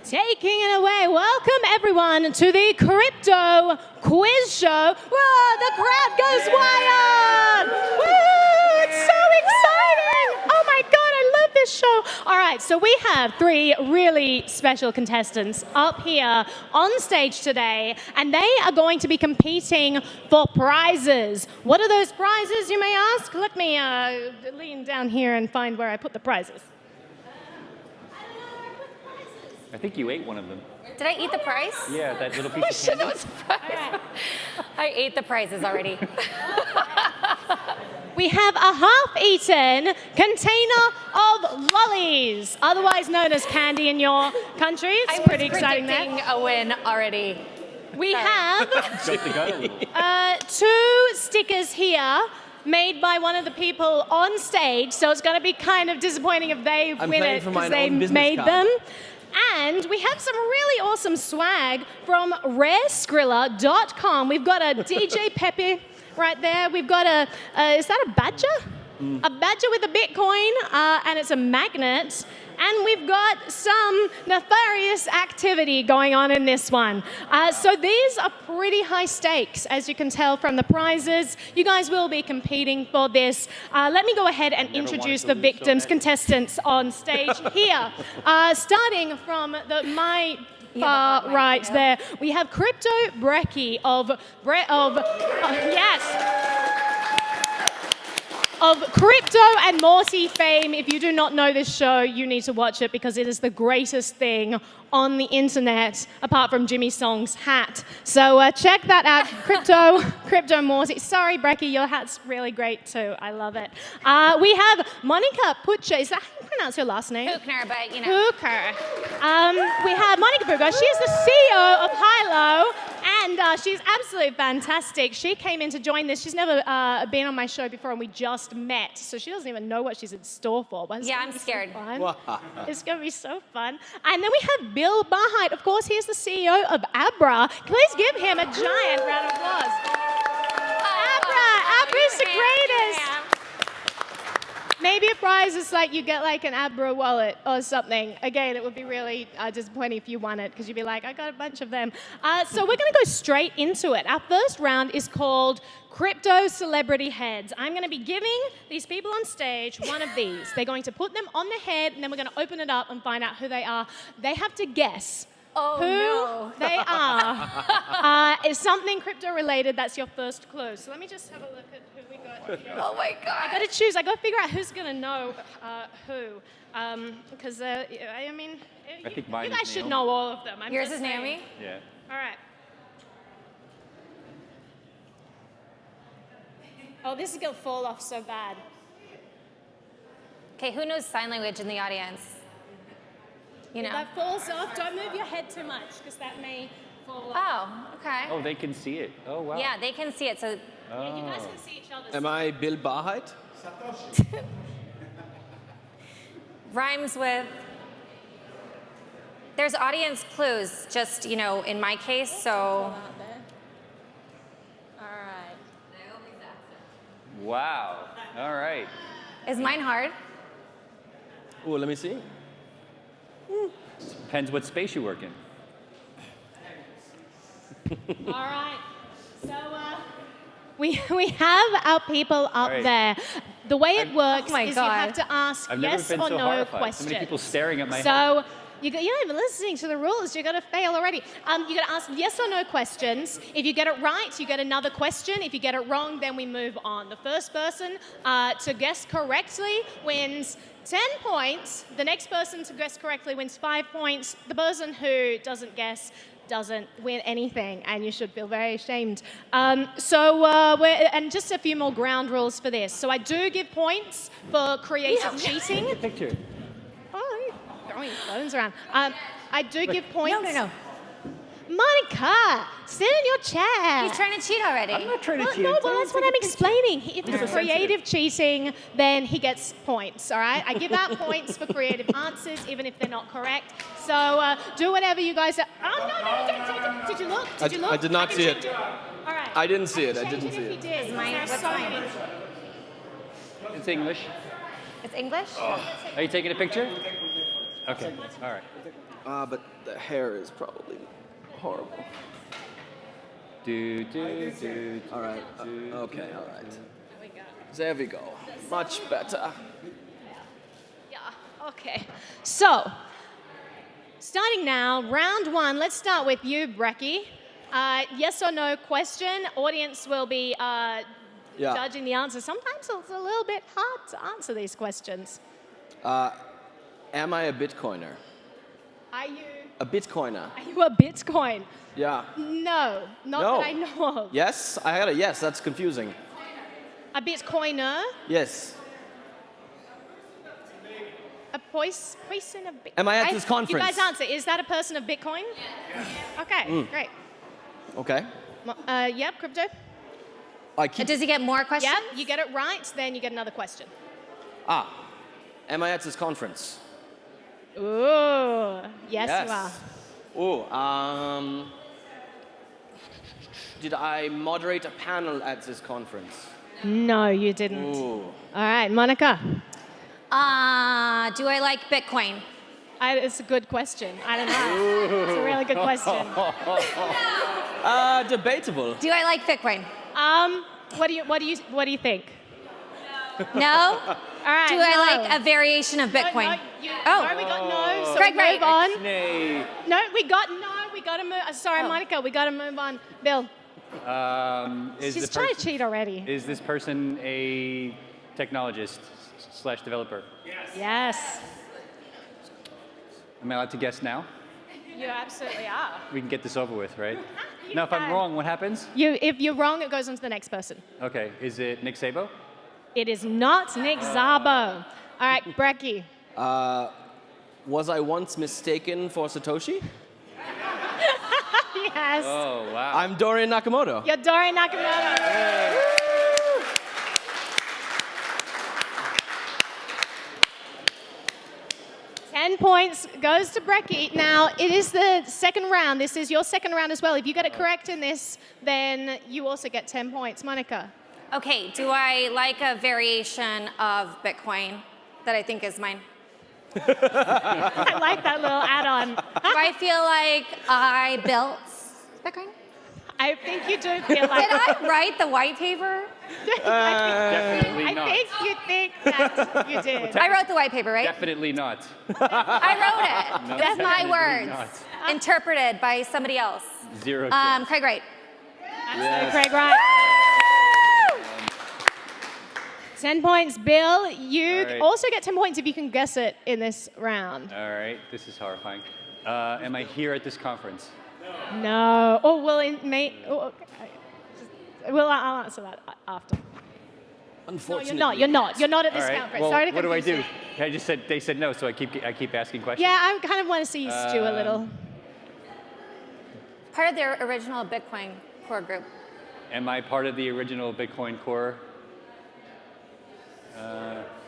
Taking it away. Welcome, everyone, to the Crypto Quiz Show. Whoa, the crowd goes wild. Woo, it's so exciting. Oh, my God, I love this show. All right, so we have three really special contestants up here on stage today, and they are going to be competing for prizes. What are those prizes, you may ask? Let me lean down here and find where I put the prizes. I think you ate one of them. Did I eat the prize? Yeah, that little piece of candy. Right. I ate the prizes already. We have a half-eaten container of lollies, otherwise known as candy in your country. It's pretty exciting there. I was predicting a win already. We have Jumped the gun a little. two stickers here made by one of the people on stage, so it's going to be kind of disappointing if they win it because they made them. And we have some really awesome swag from rareskrilla.com. We've got a DJ Pepe right there. We've got is that a badger? A badger with a Bitcoin, and it's a magnet. And we've got some nefarious activity going on in this one. So these are pretty high stakes, as you can tell from the prizes. You guys will be competing for this. Let me go ahead and introduce the victims, contestants on stage here. Starting from my far right there, we have Crypto Brekkie of Crypto and Morty fame. If you do not know this show, you need to watch it because it is the greatest thing on the internet, apart from Jimmy Song's hat. So check that out, Crypto Morty. Sorry, Brekkie, your hat's really great too. I love it. We have Monica Puccia. Is that how you pronounce your last name? Hookner, but you know. Hooker. We have Monica Puccia. She is the CEO of Hilo, and she's absolutely fantastic. She came in to join this. She's never been on my show before, and we just met, so she doesn't even know what she's in store for. But Yeah, I'm scared. So it's going to be so fun. And then we have Bill Barheit. Of course, he's the CEO of Abra. Please give him a giant round of applause. Abra's the greatest. Maybe a prize is like you get like an Abra wallet or something. Again, it would be really disappointing if you won it because you'd be like, I got a bunch of them. So we're going to go straight into it. Our first round is called Crypto Celebrity Heads. I'm going to be giving these people on stage one of these. They're going to put them on their head, and then we're going to open it up and find out who they are. They have to guess who they are. Is something crypto related? That's your first clue. So let me just have a look at who we got here. Oh my God. I got to choose. I got to figure out who's going to know who. Because I mean, think you mine guys is should Naomi. know all of them. Yours is Naomi? Yeah. All right. Oh, this is going to fall off so bad. Okay, who knows sign language in the audience? You know? If that falls off, don't move your head too much because that may fall off. Oh, okay. Oh, they can see it. Oh, wow. Yeah, they can see it, so Yeah, you guys can see each other. Am I Bill Barheit? rhymes with. There's audience clues, just, you know, in my case, so. All right. Wow. All right. Is mine hard? Oh, let me see. Depends what space you work in. All right. So we have our people up Right. there. The way it works Oh my is God. you have to ask I've never yes been or so Oh, no horrified. questions. So many people staring at my head. So you're not even listening to the rules. You're going to fail already. You're going to ask yes or no questions. If you get it right, you get another question. If you get it wrong, then we move on. The first person to guess correctly wins 10 points. The next person to guess correctly wins 5 points. The person who doesn't guess doesn't win anything, and you should feel very ashamed. And just a few more ground rules for this. So I do give points for creative cheating. Picture. Oh, you're throwing phones around. I do give points. No. Monica, sit in your chair. He's trying to cheat already. I'm not trying to cheat. No, I'm well, trying that's to what take I'm a picture. explaining. If it's so creative cheating, then he gets points, all right? I give out points for creative answers, even if they're not correct. So do whatever you guys are. Oh, no, did you look? Did you look? I did not can see change it. All right. I didn't see it. I Change didn't see if it. you did. Is mine- There's what's so mine? many. It's English. It's English? Are you taking a picture? Okay. All right. But the hair is probably horrible. All right. Okay, all right. There we go. Much better. Yeah, okay. So, starting now, round one. Let's start with you, Brecky. Yes or no question. Audience will be judging the answer. Sometimes it's a little bit hard to answer these questions. Am I a Bitcoiner? Are you A Bitcoiner. a Bitcoin? Yeah. No, not No. that I know of. Yes? I got a yes. That's confusing. A Bitcoiner? Yes. A person of Bitcoin? Am I at this conference? You guys answer. Is that a person of Bitcoin? Yes. Okay, great. Okay. Yep, crypto. Does he get more questions? Yep, you get it right, then you get another question. Am I at this conference? Ooh, yes, you are. Ooh, did I moderate a panel at this conference? No, you didn't. Ooh. All right, Monica. Do I like Bitcoin? It's a good question. I don't know. It's a really good question. Debatable. Do I like Bitcoin? What do you think? No? All right. Do I like a variation of Bitcoin? No, we got no. So Greg, we move on. Nay. No, we got to move. Sorry, Monica, we got to move on. Bill. She's trying to cheat already. Is this person a technologist / developer? Yes. Am I allowed to guess now? You absolutely are. We can get this over with, right? Now, if I'm wrong, what happens? If you're wrong, it goes on to the next person. Okay. Is it Nick Szabo? It is not Nick Szabo. All right, Brecky. Was I once mistaken for Satoshi? Yes. Oh, wow. I'm Dorian Nakamoto. You're Dorian Nakamoto. 10 points goes to Brecky. Now, it is the second round. This is your second round as well. If you get it correct in this, then you also get 10 points. Monica. Okay, do I like a variation of Bitcoin that I think is mine? I like that little add-on. Do I feel like I built Bitcoin? I think you do feel like... Did I write the white paper? Definitely not. I think you think that you did. I wrote the white paper, right? Definitely not. I wrote it. No, That's my definitely words. not. Interpreted by somebody else. Zero chance. Craig Wright. Yes. Craig Wright. 10 points, Bill. You right. also get 10 points if you can guess it in this round. All right, this is horrifying. Am I here at this conference? No. Oh, well, okay. Well, I'll answer that after. Unfortunately. No, you're not. You're not at this All right. conference. Well, Sorry to what do I confuse do? you. I just said they said no, so I keep asking questions. Yeah, I kind of want to see you stew a little. Part of their original Bitcoin core group. Am I part of the original Bitcoin core?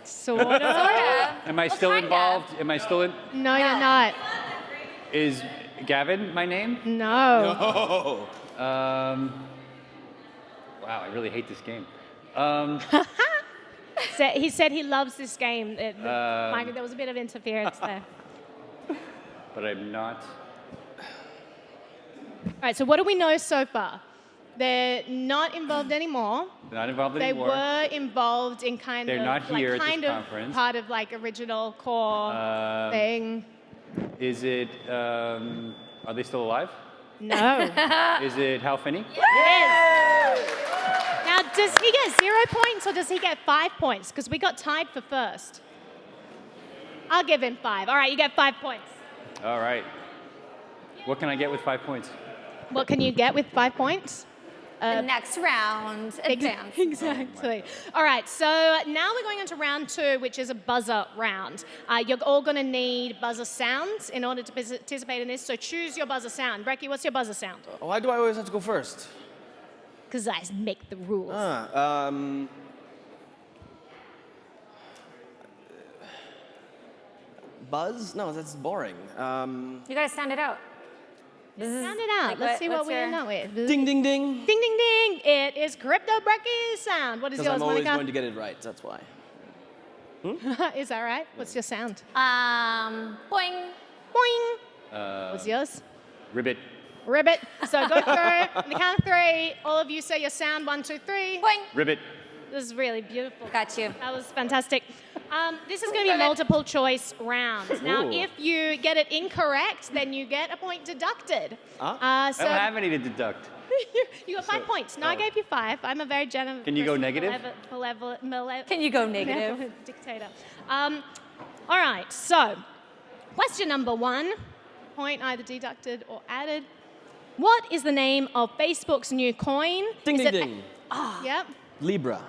Sort of. Am I still kinda. involved? Am I still in? No, you're not. Is Gavin my name? No. Oh. Wow, I really hate this game. He said he loves this game. Michael, there was a bit of interference there. But I'm not. All right, so what do we know so far? They're not involved anymore. They're not involved They anymore. were involved in kind They're of not here at this kind of conference. part of like original core thing. Is it? Are they still alive? No. Is it Hal Finney? It is. Now, does he get 0 points or does he get 5 points? Because we got tied for first. I'll give him 5. All right, you get 5 points. All right. What can I get with 5 points? What can you get with 5 points? The next round, advance. Exactly. All right, so now we're going on to round 2, which is a buzzer round. You're all going to need buzzer sounds in order to participate in this, so choose your buzzer sound. Brecky, what's your buzzer sound? Why do I always have to go first? Because I make the rules. Buzz? No, that's boring. You gotta sound it out. Sound it out. Like Let's see what what's we your- know it. Ding, ding, ding. Ding, ding, ding. It is Crypto Brecky's sound. What is Because yours, I'm always Monica? going to get it right, that's why. Is that right? What's your sound? Boing. Boing. What's yours? Ribbit. Ribbit. So go through. On the count of 3, all of you say your sound. 1, 2, 3. Boing. Ribbit. This is really beautiful. Got you. That was fantastic. This is going to be multiple choice round. Now, Ooh. if you get it incorrect, then you get a point deducted. I don't have any to deduct. you got 5 points. No, I gave you 5. I'm a very generous. Can you go negative? Can you go negative? Benevolent dictator. All right. So, question number 1. Point either deducted or added. What is the name of Facebook's new coin? Ding, Is ding, it ding. Yep. Libra.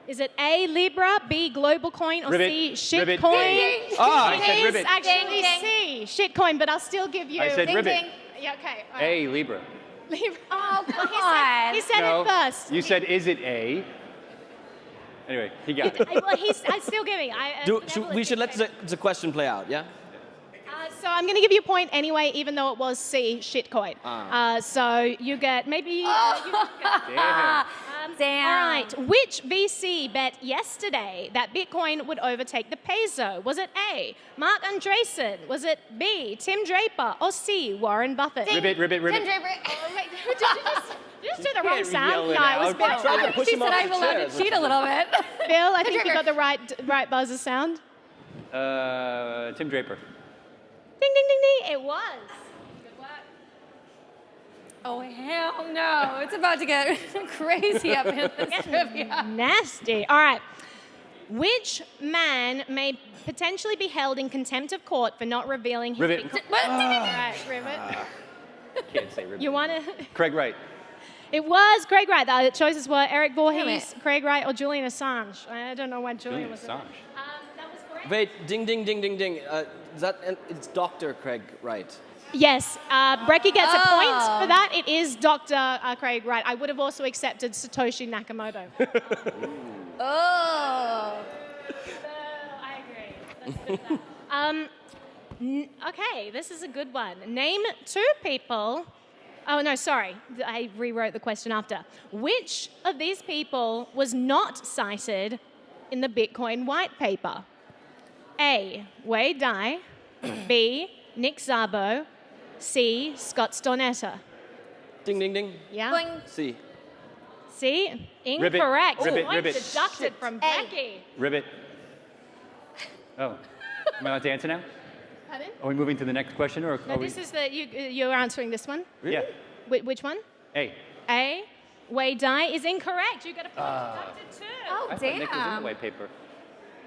Is it A, Libra, B, global coin, or Ribbit. C, shit Ribbit. coin? Ding, ding. I It said is ribbit. actually Ding, C, ding. shit coin, but I'll still give you. I said Ding, ribbit. ding. Yeah, okay. all right. A, Libra. Libra. Oh, come He said No, it first. you said, is it A? Anyway, he got it. Well, I'm still giving. We should let the question play out, yeah? So I'm going to give you a point anyway, even though it was C, shit coin. So you get maybe. Damn. Damn. All right. Which VC bet yesterday that Bitcoin would overtake the peso? Was it A, Mark Andreessen? Was it B, Tim Draper? Or C, Warren Buffett? Ribbit, ribbit, ribbit. Tim Draper. Oh, wait, did you just do the wrong can't sound? yell it No, it was out. Bill. I'm trying to push She him said off I'm the allowed chair. to cheat a little bit. Bill, I think you got the right buzzer sound. Tim Draper. Ding, ding, ding, ding. It was. Good work. Oh, hell no. It's about to get crazy up in this trivia. Nasty. All right. Which man may potentially be held in contempt of court for not revealing his Ribbit. Bitcoin? What? All right, Ribbit. Can't say ribbit. You want to? Craig Wright. It was Craig Wright. The choices were Eric Damn Voorhees, it. Craig Wright, or Julian Assange. I don't know why Julian Julian was. Assange. That was correct. Wait, ding, ding, ding, ding, ding. It's Dr. Craig Wright. Yes, Brecky gets a point Oh. for that. It is Dr. Craig Wright. I would have also accepted Satoshi Nakamoto. Oh. I agree. Let's do that. Okay, this is a good one. Name 2 people. Oh, no, sorry. I rewrote the question after. Which of these people was not cited in the Bitcoin white paper? A, Wei Dai. B, Nick Szabo. C, Scott Stornetta. Ding, ding, ding. Yeah? Boing. C. C, incorrect. Ribbit, Point ribbit. deducted from A. Becky. Ribbit. Oh. Am I allowed to answer now? Pardon? Are we moving to the next question, or No, are we? this is you're answering this one. Yeah. Which one? A. A, Wei Dai is incorrect. You got a point deducted too. Oh, I thought Nick was in damn. the white paper.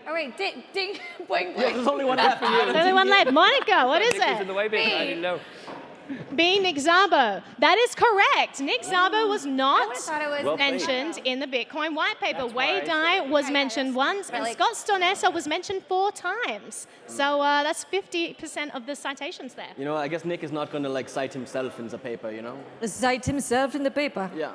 All right, ding, ding, boing, Yeah, boing. there's only one left for you. There's only one left. Monica, what is Nick was in the it? white paper. I B. didn't know. B, Nick Szabo. That is correct. Nick Szabo was I not would've thought it was Well played. mentioned in the Bitcoin white paper. That's why Wei I Dai said was I mentioned guess. once, and Really? Scott Stornetta was mentioned 4 times. So that's 50% of the citations there. You know, I guess Nick is not going to cite himself in the paper, you know? Cite himself in the paper. Yeah.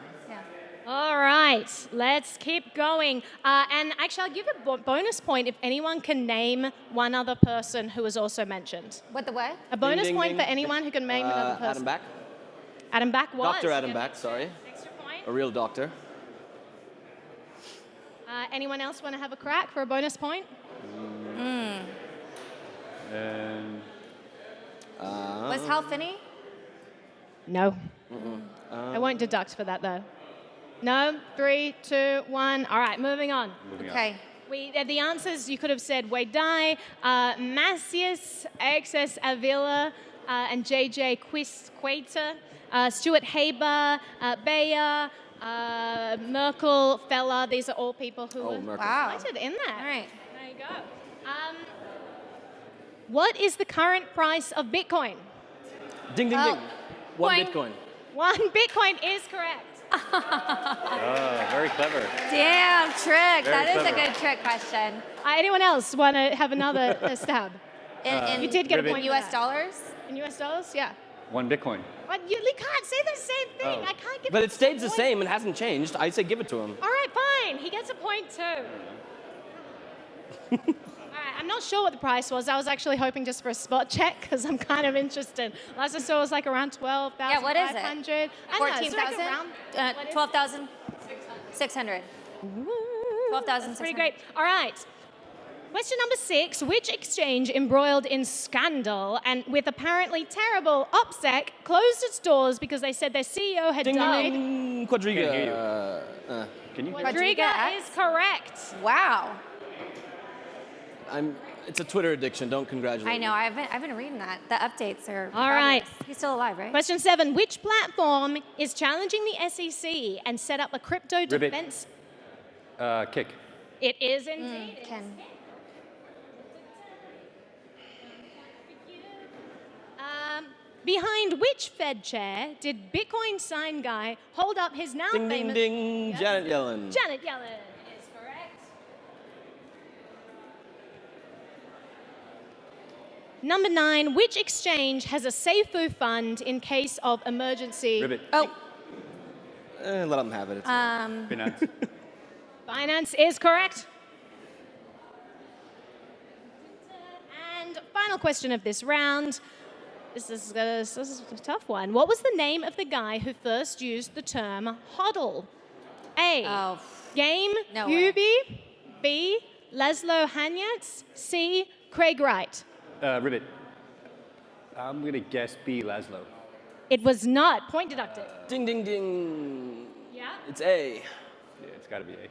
All right, let's keep going. And actually, I'll give a bonus point if anyone can name one other person who was also mentioned. What the what? A bonus ding, point ding. for anyone who can name another person. Adam Back. Adam Back was. Dr. Adam Yeah, Back, sorry. Extra point. A real doctor. Anyone else want to have a crack for a bonus point? Was Hal Finney? No. I won't deduct for that though. No. 3, 2, 1. All right, moving on. Okay. The answers you could have said Wei Dai, Macias, XS Avila, and JJ Quater, Stuart Haber, Bayer, Merkel, Feller. These are all people who were Merkel. Wow. cited in there. All right. There you go. What is the current price of Bitcoin? Ding, ding, Oh. ding. 1 Boing. Bitcoin. 1 Bitcoin is correct. Oh, very clever. Damn, trick. Very That is a clever. good trick question. Anyone else want to have another stab? In You did get a Ribbit. point. for U.S. that. dollars? In US dollars? Yeah. 1 Bitcoin. But you can't say the same thing. Oh. I can't give But you it stayed the point. same. It hasn't changed. I say give it to him. All right, fine. He gets a point too. All right, I'm not sure what the price was. I was actually hoping just for a spot check because I'm kind of interested. Last I saw it was like around 12,500. Yeah, what is it? 14,000. 14,000? 12,000? 600. 12,000. Pretty great. All right. Question number 6. Which exchange embroiled in scandal and with apparently terrible OPSEC closed its doors because they said their CEO had Ding, died? ding, ding. Quadriga. Can't hear you. Can you? Quadriga is correct. Wow. It's a Twitter addiction. Don't congratulate I know. me. I've been reading that. The updates are. All right. fabulous. He's still alive, right? Question 7. Which platform is challenging the SEC and set up a crypto Ribbit. defense? Kick. It is indeed. Ken. Behind which Fed chair did Bitcoin sign guy hold up his now Ding, ding, famous... ding. Yep. Janet Yellen. Janet Yellen is correct. Number 9. Which exchange has a Seifu fund in case of emergency? Ribbit. Oh. Let them have it. It's Binance. Binance is correct. And final question of this round. This is a tough one. What was the name of the guy who first used the term hodl? A. Oh. Game No way. Hubie. B. Laszlo Hanyats. C. Craig Wright. Ribbit. I'm going to guess B, Laszlo. It was not. Point deducted. ding, ding, ding. Yeah. It's A. Yeah, it's got to be A.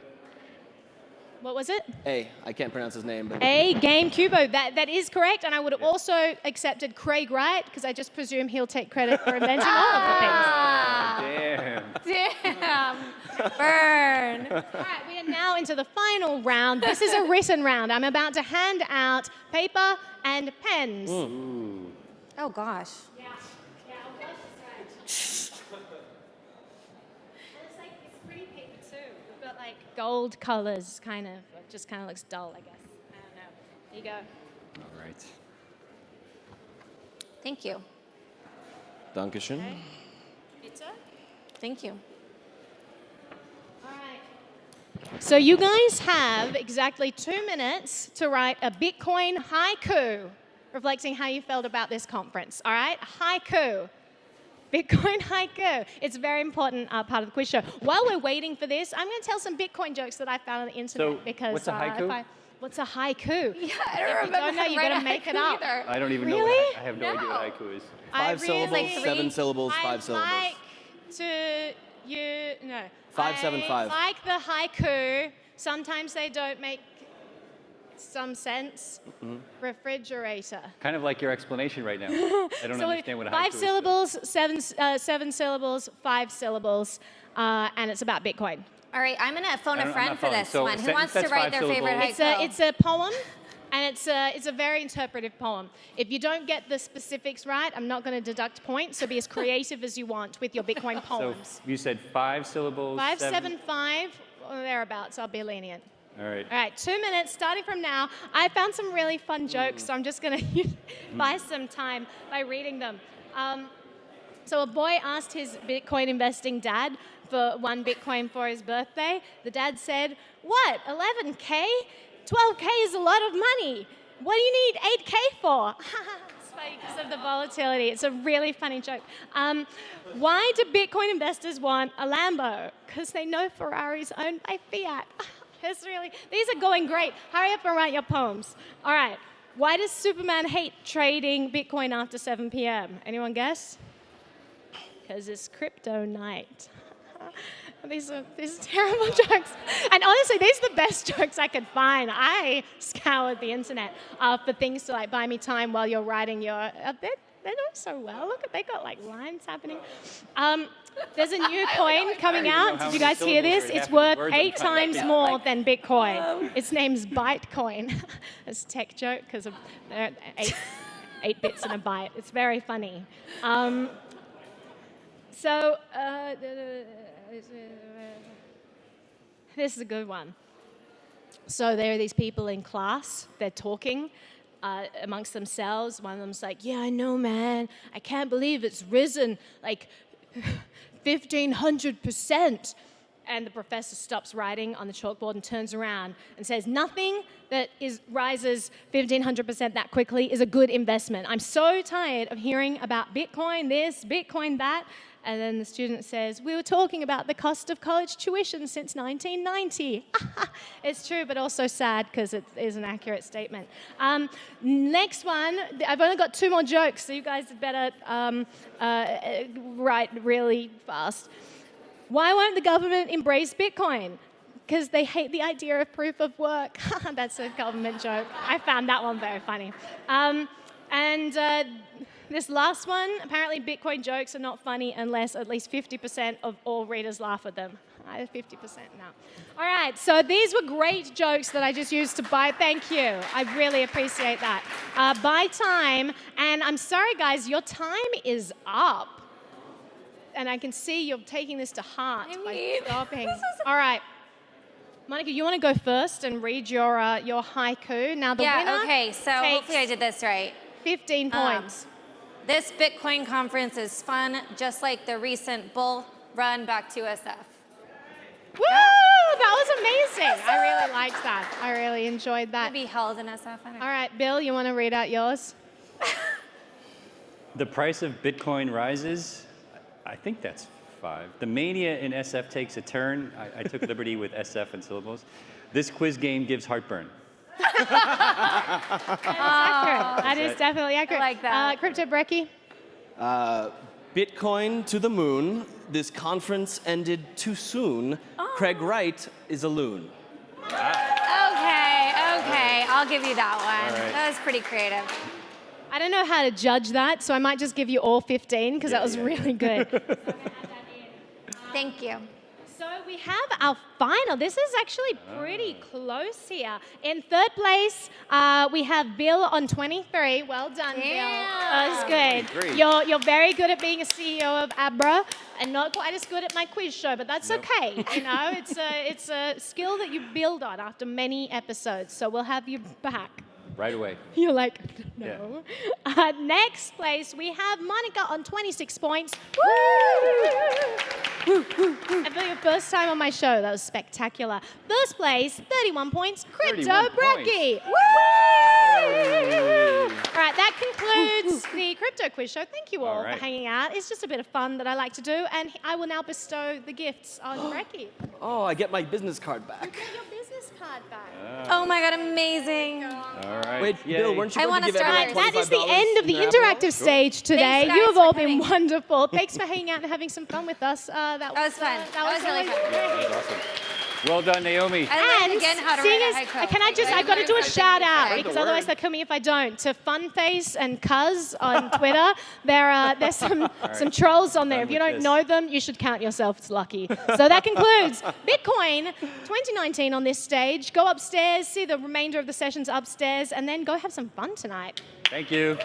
What was it? A. I can't pronounce his name, but A. Game Cubo. That is correct. And I would have also accepted Craig Wright because I just presume he'll take credit for inventing all of the things. Damn. Damn. Burn. All right, we are now into the final round. This is a written round. I'm about to hand out paper and pens. Oh gosh. Yeah, I'll go this right. And it's pretty paper too. We've got gold colors, kind of. It just kind of looks dull, I guess. I don't know. There you go. All right. Thank you. Dankeschön. Pizza? Thank you. All right. So you guys have exactly 2 minutes to write a Bitcoin haiku, reflecting how you felt about this conference. All right? Haiku. Bitcoin haiku. It's a very important part of the quiz show. While we're waiting for this, I'm going to tell some Bitcoin jokes that I found on the internet. So, because what's a haiku? What's a haiku? Yeah, I don't If remember. you don't know, you got to make it up. Either. I don't even know. Really? I have no idea what haiku is. Five syllables, really- 7 syllables, 5 syllables. I like to you no. 575. I like the haiku. Sometimes they don't make some sense. Refrigerator. Kind of like your explanation right now. I don't understand what a haiku Five is. syllables, seven syllables, 5 syllables, and it's about Bitcoin. All right, I'm gonna phone a I'm friend not for phoning. this So one. a Who wants sentence to that's write 5 their favorite syllables. haiku? It's a poem, and it's a very interpretive poem. If you don't get the specifics right, I'm not going to deduct points. So be as creative as you want with your Bitcoin So poems. you said 5 syllables. 575 or thereabouts. I'll be lenient. All right. All right, 2 minutes starting from now. I found some really fun jokes, so I'm just going to buy some time by reading them. So a boy asked his Bitcoin investing dad for 1 Bitcoin for his birthday. The dad said, "What, 11K? 12K is a lot of money. What do you need 8K for?" It's funny because of the volatility. It's a really funny joke. Why do Bitcoin investors want a Lambo? Because they know Ferrari's owned by Fiat. These are going great. Hurry up and write your poems. All right. Why does Superman hate trading Bitcoin after 7 p.m.? Anyone guess? Because it's crypto night. These are terrible jokes. And honestly, these are the best jokes I could find. I scoured the internet for things to buy me time while you're writing your... They're doing so well. Look, they got lines happening. There's a new coin coming out. Did you guys hear this? It's worth 8 times more than Bitcoin. Its name's Bytecoin. It's a tech joke because they're 8 bits in a byte. It's very funny. This is a good one. So there are these people in class. They're talking amongst themselves. One of them's like, "Yeah, I know, man. I can't believe it's risen 1,500%. and the professor stops writing on the chalkboard and turns around and says, nothing that rises 1,500% that quickly is a good investment. I'm so tired of hearing about Bitcoin this, Bitcoin that. And then the student says, we were talking about the cost of college tuition since 1990. It's true, but also sad because it is an accurate statement. Next one, I've only got 2 more jokes, so you guys had better write really fast. Why won't the government embrace Bitcoin? Because they hate the idea of proof of work. That's a government joke. I found that one very funny. This last one, apparently Bitcoin jokes are not funny unless at least 50% of all readers laugh at them. 50% now. All right, so these were great jokes that I just used to buy. Thank you. I really appreciate that. Buy time, and I'm sorry, guys, your time is up. And I can see you're taking this to heart by stopping. All right. Monica, you want to go first and read your haiku? Now the winner okay, so hopefully I did this right. 15 points. This Bitcoin conference is fun, just like the recent bull run back to SF. Woo! That was amazing. I really liked that. I really enjoyed that. Maybe held in SF. I don't know. All right, Bill, you want to read out yours? The price of Bitcoin rises. I think that's 5. The mania in SF takes a turn. I took liberty with SF and syllables. This quiz game gives heartburn. That's accurate. That is definitely accurate. I like that. Crypto Brecky? Bitcoin to the moon. This conference ended too soon. Craig Wright is a loon. Okay, I'll give you that one. All right. That was pretty creative. I don't know how to judge that, so I might just give you all 15 because that was really good. Thank you. So we have our final. This is actually pretty close here. In 3rd place, we have Bill on 23. Well done, Bill. That was good. 23. You're very good at being a CEO of Abra, and not quite as good at my quiz show, but that's okay. You know, it's a skill that you build on after many episodes. So we'll have you back. Right away. You're like, no. Yeah. Next place, we have Monica on 26 points. Woo! And for your first time on my show, that was spectacular. First place, 31 points, Crypto Brecky. Woo! All right, that concludes the Crypto Quiz Show. Thank you all for hanging out. It's just a bit of fun that I like to do, and I will now bestow the gifts on Brecky. Oh, I get my business card back. You get your business card back. Oh my God, amazing. All right. Wait, Bill, weren't you going to give everyone That is the $25 end of the in your interactive envelope? stage today. Thanks, guys, You have all for been coming. wonderful. Thanks for hanging out and having some fun with us. That was fun. That was really fun. great. That was awesome. Well done, Naomi. I learned again how to seeing write a as- haiku. can I just, I've got to do a shout out because word. otherwise they'll kill me if I don't. To Funface and Cuz on Twitter, there's some trolls on there. Done If you with don't this. know them, you should count yourselves lucky. So that concludes Bitcoin 2019 on this stage. Go upstairs, see the remainder of the sessions upstairs, and then go have some fun tonight. Thank you.